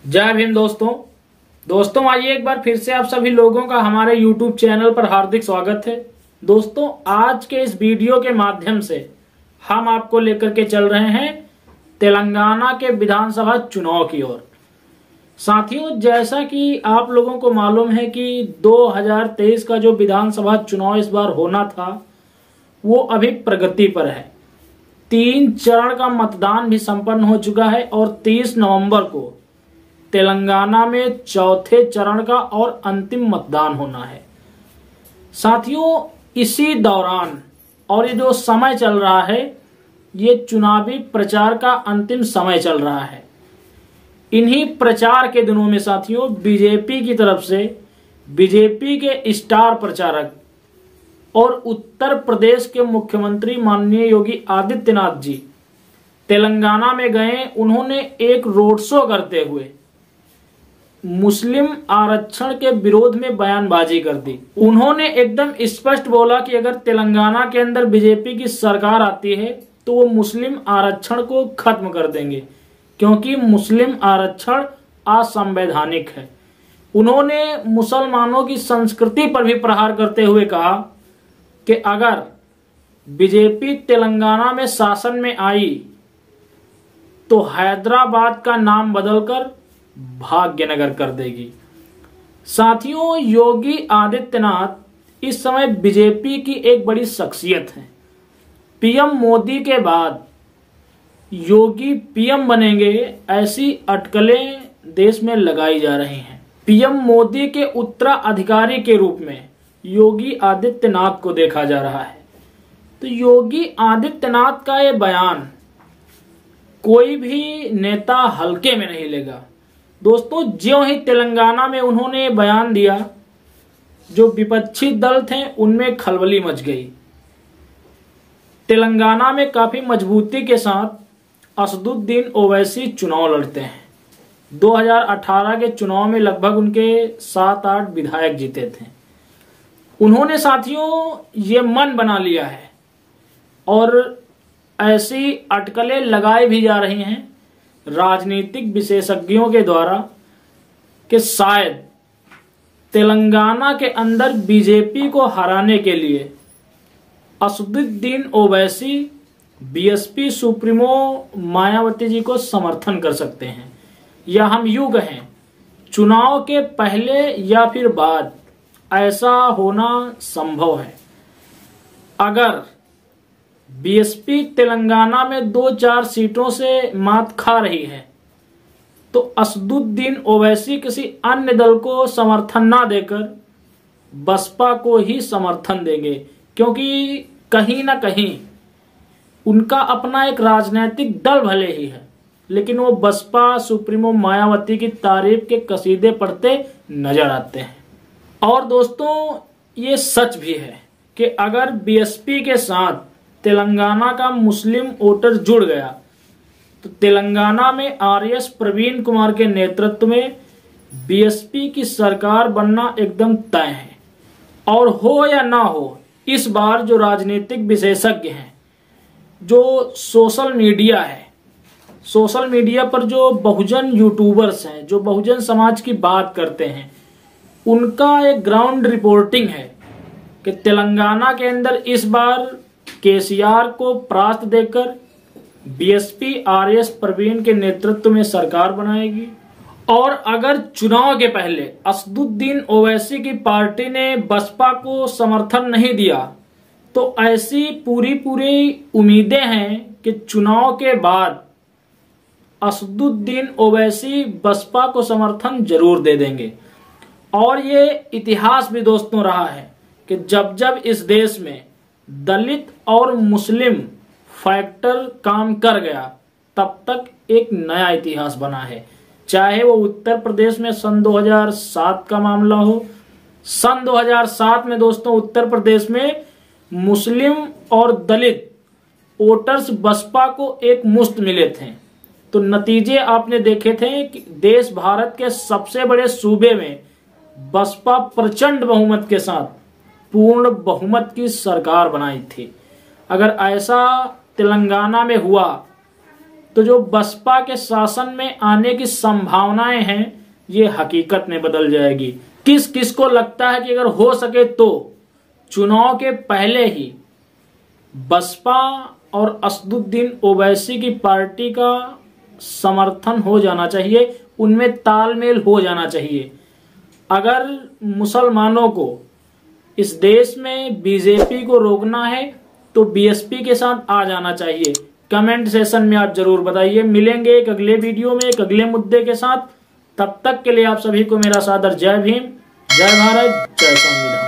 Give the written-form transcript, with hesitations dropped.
जय भीम दोस्तों आइए एक बार फिर से आप सभी लोगों का हमारे YouTube चैनल पर हार्दिक स्वागत है। दोस्तों आज के इस वीडियो के माध्यम से हम आपको लेकर के चल रहे हैं तेलंगाना के विधानसभा चुनाव की ओर। साथियों, जैसा कि आप लोगों को मालूम है कि 2023 का जो विधानसभा चुनाव इस बार होना था वो अभी प्रगति पर है। 3 चरण का मतदान भी संपन्न हो चुका है और 30 नवंबर को तेलंगाना में चौथे चरण का और अंतिम मतदान होना है। साथियों, इसी दौरान और ये जो समय चल रहा है ये चुनावी प्रचार का अंतिम समय चल रहा है। इन्हीं प्रचार के दिनों में साथियों बीजेपी की तरफ से बीजेपी के स्टार प्रचारक और उत्तर प्रदेश के मुख्यमंत्री माननीय योगी आदित्यनाथ जी तेलंगाना में गए। उन्होंने एक रोड शो करते हुए मुस्लिम आरक्षण के विरोध में बयानबाजी कर दी। उन्होंने एकदम स्पष्ट बोला कि अगर तेलंगाना के अंदर बीजेपी की सरकार आती है तो वो मुस्लिम आरक्षण को खत्म कर देंगे, क्योंकि मुस्लिम आरक्षण असंवैधानिक है। उन्होंने मुसलमानों की संस्कृति पर भी प्रहार करते हुए कहा कि अगर बीजेपी तेलंगाना में शासन में आई तो हैदराबाद का नाम बदलकर भाग्यनगर कर देगी। साथियों, योगी आदित्यनाथ इस समय बीजेपी की एक बड़ी शख्सियत है। पीएम मोदी के बाद योगी पीएम बनेंगे ऐसी अटकलें देश में लगाई जा रही हैं। पीएम मोदी के उत्तराधिकारी के रूप में योगी आदित्यनाथ को देखा जा रहा है। तो योगी आदित्यनाथ का ये बयान कोई भी नेता हल्के में नहीं लेगा। दोस्तों, ज्यों ही तेलंगाना में उन्होंने बयान दिया, जो विपक्षी दल थे उनमें खलबली मच गई। तेलंगाना में काफी मजबूती के साथ असदुद्दीन ओवैसी चुनाव लड़ते हैं। 2018 के चुनाव में लगभग उनके 7-8 विधायक जीते थे। उन्होंने साथियों ये मन बना लिया है और ऐसी अटकलें लगाई भी जा रही हैं राजनीतिक विशेषज्ञों के द्वारा कि शायद तेलंगाना के अंदर बीजेपी को हराने के लिए असदुद्दीन ओवैसी बीएसपी सुप्रीमो मायावती जी को समर्थन कर सकते हैं, या हम यूं कहें चुनाव के पहले या फिर बाद ऐसा होना संभव है। अगर बीएसपी तेलंगाना में 2-4 सीटों से मात खा रही है तो असदुद्दीन ओवैसी किसी अन्य दल को समर्थन ना देकर बसपा को ही समर्थन देंगे, क्योंकि कहीं ना कहीं उनका अपना एक राजनीतिक दल भले ही है, लेकिन वो बसपा सुप्रीमो मायावती की तारीफ के कसीदे पढ़ते नजर आते हैं। और दोस्तों, ये सच भी है कि अगर बीएसपी के साथ तेलंगाना का मुस्लिम वोटर जुड़ गया तो तेलंगाना में आरएस प्रवीण कुमार के नेतृत्व में बीएसपी की सरकार बनना एकदम तय है। और हो या ना हो, इस बार जो राजनीतिक विशेषज्ञ हैं, जो सोशल मीडिया पर जो बहुजन यूट्यूबर्स हैं, जो बहुजन समाज की बात करते हैं, उनका एक ग्राउंड रिपोर्टिंग है कि तेलंगाना के अंदर इस बार केसीआर को परास्त देकर बीएसपी आरएस प्रवीण के नेतृत्व में सरकार बनाएगी। और अगर चुनाव के पहले असदुद्दीन ओवैसी की पार्टी ने बसपा को समर्थन नहीं दिया तो ऐसी पूरी उम्मीदें हैं कि चुनाव के बाद असदुद्दीन ओवैसी बसपा को समर्थन जरूर दे देंगे। और ये इतिहास भी दोस्तों रहा है कि जब इस देश में दलित और मुस्लिम फैक्टर काम कर गया तब तक एक नया इतिहास बना है। चाहे वो उत्तर प्रदेश में सन 2007 का मामला हो। सन 2007 में दोस्तों उत्तर प्रदेश में मुस्लिम और दलित वोटर्स बसपा को एक मुश्त मिले थे। तो नतीजे आपने देखे थे कि देश भारत के सबसे बड़े सूबे में बसपा प्रचंड बहुमत के साथ पूर्ण बहुमत की सरकार बनाई थी। अगर ऐसा तेलंगाना में हुआ तो जो बसपा के शासन में आने की संभावनाएं हैं ये हकीकत में बदल जाएगी। किस किस को लगता है कि अगर हो सके तो चुनाव के पहले ही बसपा और असदुद्दीन ओवैसी की पार्टी का समर्थन हो जाना चाहिए, उनमें तालमेल हो जाना चाहिए। अगर मुसलमानों को इस देश में बीजेपी को रोकना है तो बीएसपी के साथ आ जाना चाहिए। कमेंट सेशन में आप जरूर बताइए। मिलेंगे एक अगले वीडियो में एक अगले मुद्दे के साथ। तब तक के लिए आप सभी को मेरा सादर जय भीम, जय भारत, जय संविधान।